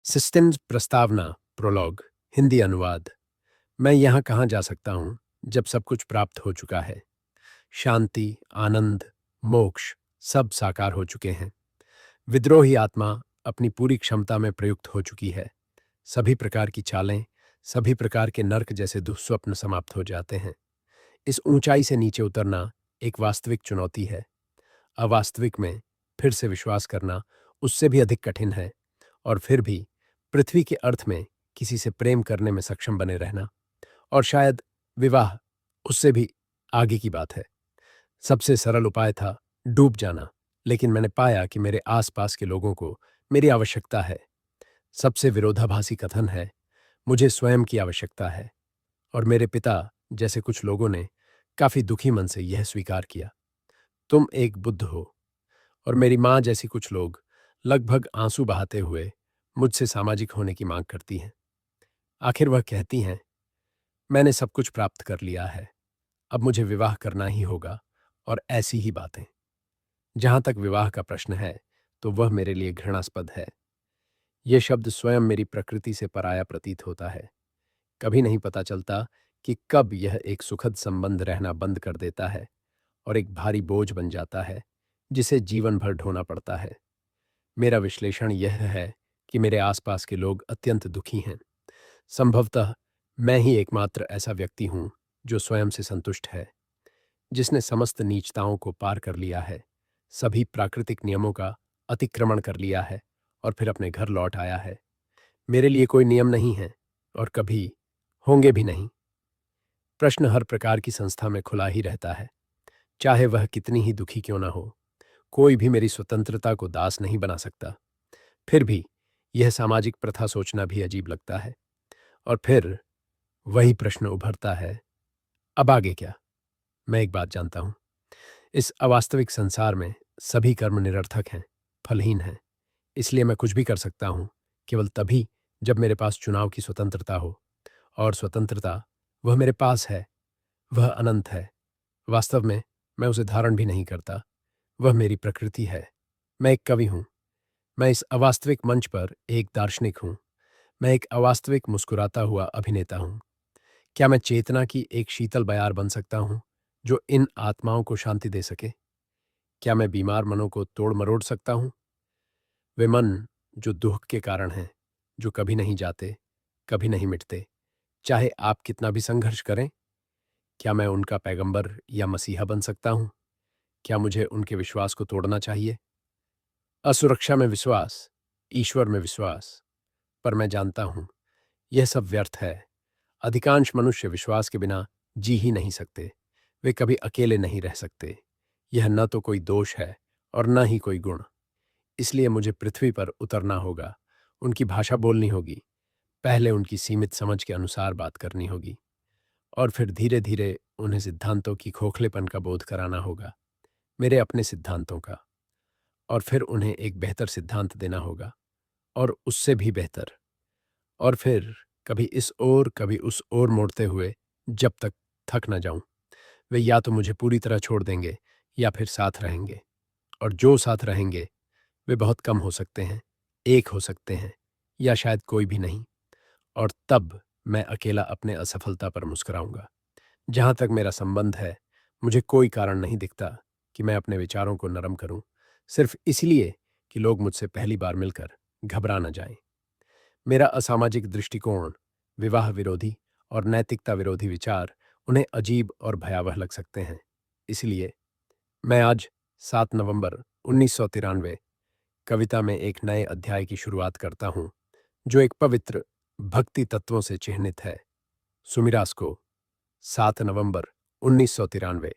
Systems प्रस्तावना prologue Hindi अनुवाद। मैं यहाँ कहाँ जा सकता हूँ जब सब कुछ प्राप्त हो चुका है। शांति, आनंद, मोक्ष सब साकार हो चुके हैं। विद्रोही आत्मा अपनी पूरी क्षमता में प्रयुक्त हो चुकी है। सभी प्रकार की चालें, सभी प्रकार के नर्क जैसे दुःस्वप्न समाप्त हो जाते हैं। इस ऊंचाई से नीचे उतरना एक वास्तविक चुनौती है। अवास्तविक में फिर से विश्वास करना उससे भी अधिक कठिन है। और फिर भी पृथ्वी के अर्थ में किसी से प्रेम करने में सक्षम बने रहना, और शायद विवाह उससे भी आगे की बात है। सबसे सरल उपाय था डूब जाना, लेकिन मैंने पाया कि मेरे आसपास के लोगों को मेरी आवश्यकता है। सबसे विरोधाभासी कथन है मुझे स्वयं की आवश्यकता है। और मेरे पिता जैसे कुछ लोगों ने काफी दुखी मन से यह स्वीकार किया, तुम एक बुद्ध हो। और मेरी माँ जैसी कुछ लोग लगभग आंसू बहाते हुए मुझसे सामाजिक होने की मांग करती हैं। आखिर वह कहती हैं, मैंने सब कुछ प्राप्त कर लिया है, अब मुझे विवाह करना ही होगा, और ऐसी ही बातें। जहां तक विवाह का प्रश्न है तो वह मेरे लिए घृणास्पद है। यह शब्द स्वयं मेरी प्रकृति से पराया प्रतीत होता है। कभी नहीं पता चलता कि कब यह एक सुखद संबंध रहना बंद कर देता है और एक भारी बोझ बन जाता है जिसे जीवन भर ढोना पड़ता है। मेरा विश्लेषण यह है कि मेरे आसपास के लोग अत्यंत दुखी हैं। संभवतः मैं ही एकमात्र ऐसा व्यक्ति हूं जो स्वयं से संतुष्ट है, जिसने समस्त नीचताओं को पार कर लिया है, सभी प्राकृतिक नियमों का अतिक्रमण कर लिया है और फिर अपने घर लौट आया है। मेरे लिए कोई नियम नहीं है और कभी होंगे भी नहीं। प्रश्न हर प्रकार की संस्था में खुला ही रहता है, चाहे वह कितनी ही दुखी क्यों ना हो। कोई भी मेरी स्वतंत्रता को दास नहीं बना सकता। फिर भी यह सामाजिक प्रथा सोचना भी अजीब लगता है। और फिर वही प्रश्न उभरता है, अब आगे क्या? मैं एक बात जानता हूं, इस अवास्तविक संसार में सभी कर्म निरर्थक हैं, फलहीन हैं। इसलिए मैं कुछ भी कर सकता हूं केवल तभी जब मेरे पास चुनाव की स्वतंत्रता हो। और स्वतंत्रता वह मेरे पास है, वह अनंत है। वास्तव में मैं उसे धारण भी नहीं करता। वह मेरी प्रकृति है। मैं एक कवि हूं। मैं इस अवास्तविक मंच पर एक दार्शनिक हूं। मैं एक अवास्तविक मुस्कुराता हुआ अभिनेता हूं। क्या मैं चेतना की एक शीतल बयार बन सकता हूं जो इन आत्माओं को शांति दे सके? क्या मैं बीमार मनों को तोड़ मरोड़ सकता हूं? वे मन जो दुख के कारण हैं, जो कभी नहीं जाते, कभी नहीं मिटते, चाहे आप कितना भी संघर्ष करें। क्या मैं उनका पैगंबर या मसीहा बन सकता हूं? क्या मुझे उनके विश्वास को तोड़ना चाहिए? असुरक्षा में विश्वास, ईश्वर में विश्वास। पर मैं जानता हूं यह सब व्यर्थ है। अधिकांश मनुष्य विश्वास के बिना जी ही नहीं सकते। वे कभी अकेले नहीं रह सकते। यह न तो कोई दोष है और न ही कोई गुण। इसलिए मुझे पृथ्वी पर उतरना होगा, उनकी भाषा बोलनी होगी, पहले उनकी सीमित समझ के अनुसार बात करनी होगी, और फिर धीरे धीरे उन्हें सिद्धांतों की खोखलेपन का बोध कराना होगा, मेरे अपने सिद्धांतों का। और फिर उन्हें एक बेहतर सिद्धांत देना होगा, और उससे भी बेहतर। और फिर कभी इस ओर कभी उस ओर मोड़ते हुए जब तक थक न जाऊं। वे या तो मुझे पूरी तरह छोड़ देंगे या फिर साथ रहेंगे। और जो साथ रहेंगे वे बहुत कम हो सकते हैं, एक हो सकते हैं, या शायद कोई भी नहीं। और तब मैं अकेला अपने असफलता पर मुस्कुराऊंगा। जहां तक मेरा संबंध है, मुझे कोई कारण नहीं दिखता कि मैं अपने विचारों को नरम करूं, सिर्फ इसलिए कि लोग मुझसे पहली बार मिलकर घबरा न जाएं। मेरा असामाजिक दृष्टिकोण, विवाह विरोधी और नैतिकता विरोधी विचार उन्हें अजीब और भयावह लग सकते हैं। इसलिए मैं आज 7 नवंबर 1993 कविता में एक नए अध्याय की शुरुआत करता हूं, जो एक पवित्र भक्ति तत्वों से चिह्नित है। सुमिरास को 7 नवंबर 1993।